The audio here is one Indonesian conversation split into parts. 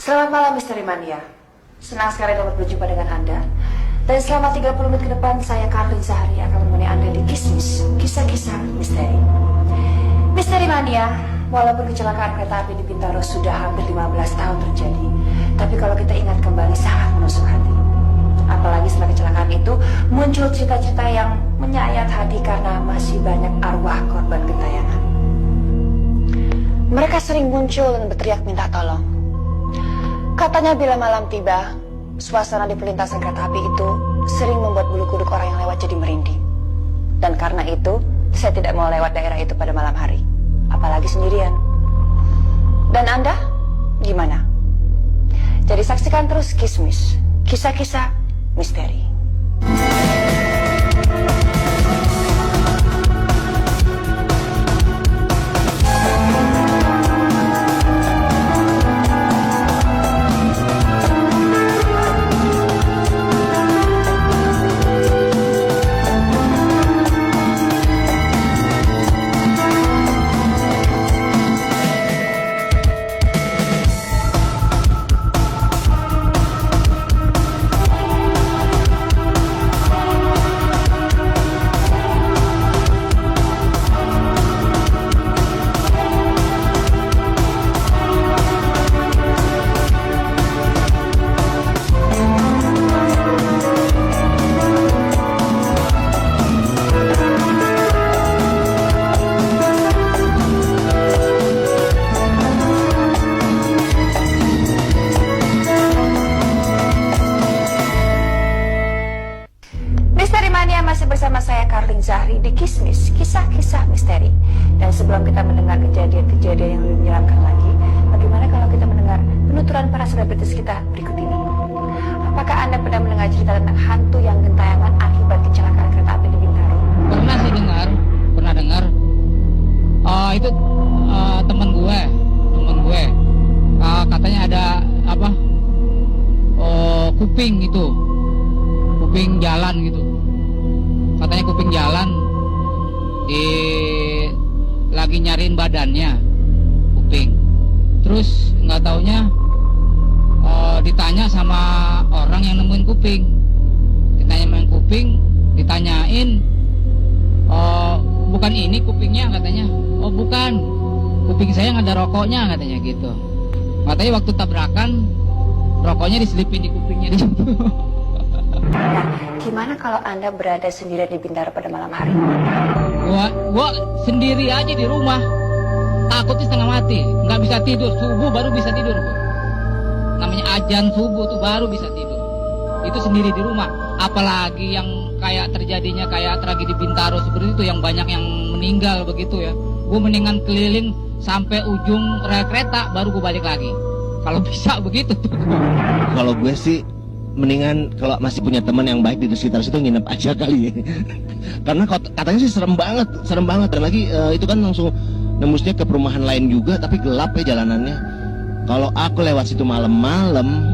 Selamat malam Misteri Mania. Senang sekali dapat berjumpa dengan Anda. Dan selama 30 menit ke depan saya Karlin Zahari akan menemani Anda di Kismis, kisah-kisah misteri. Misteri Mania, walaupun kecelakaan kereta api di Bintaro sudah hampir 15 tahun terjadi, tapi kalau kita ingat kembali sangat menusuk hati. Apalagi setelah kecelakaan itu muncul cerita-cerita yang menyayat hati karena masih banyak arwah korban gentayangan. Mereka sering muncul dan berteriak minta tolong. Katanya bila malam tiba, suasana di perlintasan kereta api itu sering membuat bulu kuduk orang yang lewat jadi merinding. Dan karena itu, saya tidak mau lewat daerah itu pada malam hari, apalagi sendirian. Dan Anda, gimana? Jadi saksikan terus Kismis, kisah-kisah misteri. Masih bersama saya Karlin Zahari di Kismis, kisah-kisah misteri. Dan sebelum kita mendengar kejadian-kejadian yang lebih menyeramkan lagi, bagaimana kalau kita mendengar penuturan para selebritis kita berikut ini? Apakah Anda pernah mendengar cerita tentang hantu yang gentayangan akibat kecelakaan kereta api di Bintaro? Pernah sih pernah dengar. Itu teman gue, katanya ada apa? Kuping jalan gitu. Katanya kuping jalan lagi nyariin badannya kuping. Terus nggak taunya ditanya sama orang yang nemuin kuping. Ditanyain bukan ini kupingnya katanya. Oh bukan, kuping saya nggak ada rokoknya katanya gitu. Katanya waktu tabrakan rokoknya diselipin di kupingnya di situ. Nah, gimana kalau Anda berada sendirian di Bintaro pada malam hari? Gua sendiri aja di rumah, takutnya setengah mati, nggak bisa tidur. Subuh baru bisa tidur gua. Namanya azan subuh tuh baru bisa tidur. Itu sendiri di rumah. Apalagi yang kayak terjadinya kayak tragedi Bintaro seperti itu, yang banyak yang meninggal begitu ya. Gua mendingan keliling sampai ujung rel kereta baru gua balik lagi. Kalau bisa begitu. Kalau gue sih mendingan kalau masih punya teman yang baik di sekitar situ nginep aja kali ya. Karena katanya sih serem banget dan lagi itu kan langsung nembusnya ke perumahan lain juga, tapi gelap ya jalanannya. Kalau aku lewat situ malam-malam,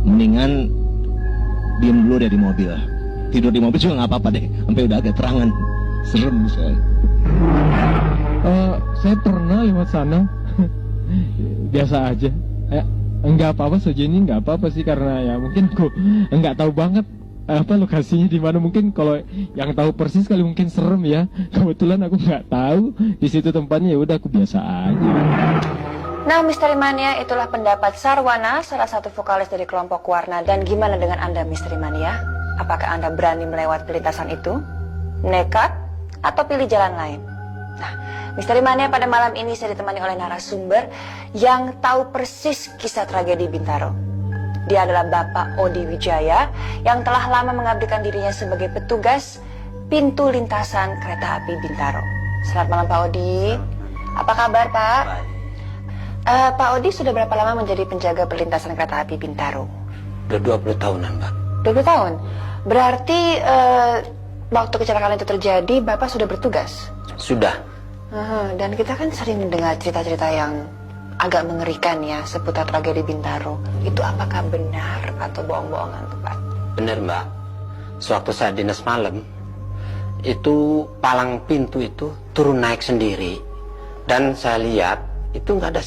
mendingan diem dulu deh di mobil. Tidur di mobil juga nggak apa-apa deh, sampai udah agak terangan. Serem soalnya. Saya pernah lewat sana. Biasa aja. Enggak apa-apa, sejauh ini enggak apa-apa sih, karena ya mungkin aku enggak tahu banget lokasinya di mana. Mungkin kalau yang tahu persis kali mungkin serem ya. Kebetulan aku enggak tahu di situ tempatnya, ya udah aku biasa aja. Nah, Misteri Mania, itulah pendapat Sarwana, salah satu vokalis dari kelompok Warna. Dan gimana dengan Anda, Misteri Mania? Apakah Anda berani melewati lintasan itu? Nekat? Atau pilih jalan lain? Nah, Misteri Mania pada malam ini saya ditemani oleh narasumber yang tahu persis kisah tragedi Bintaro. Dia adalah Bapak Odi Wijaya yang telah lama mengabdikan dirinya sebagai petugas pintu lintasan kereta api Bintaro. Selamat malam Pak Odi. Apa kabar Pak? Pak Odi sudah berapa lama menjadi penjaga perlintasan kereta api Bintaro? Udah 20 tahunan Pak. 20 tahun? Berarti waktu kecelakaan itu terjadi Bapak sudah bertugas? Sudah. Dan kita kan sering mendengar cerita-cerita yang agak mengerikan ya seputar tragedi Bintaro. Itu apakah benar atau bohong-bohongan tuh Pak? Benar Mbak. Sewaktu saya dinas malam, itu palang pintu itu turun naik sendiri. Dan saya lihat itu nggak ada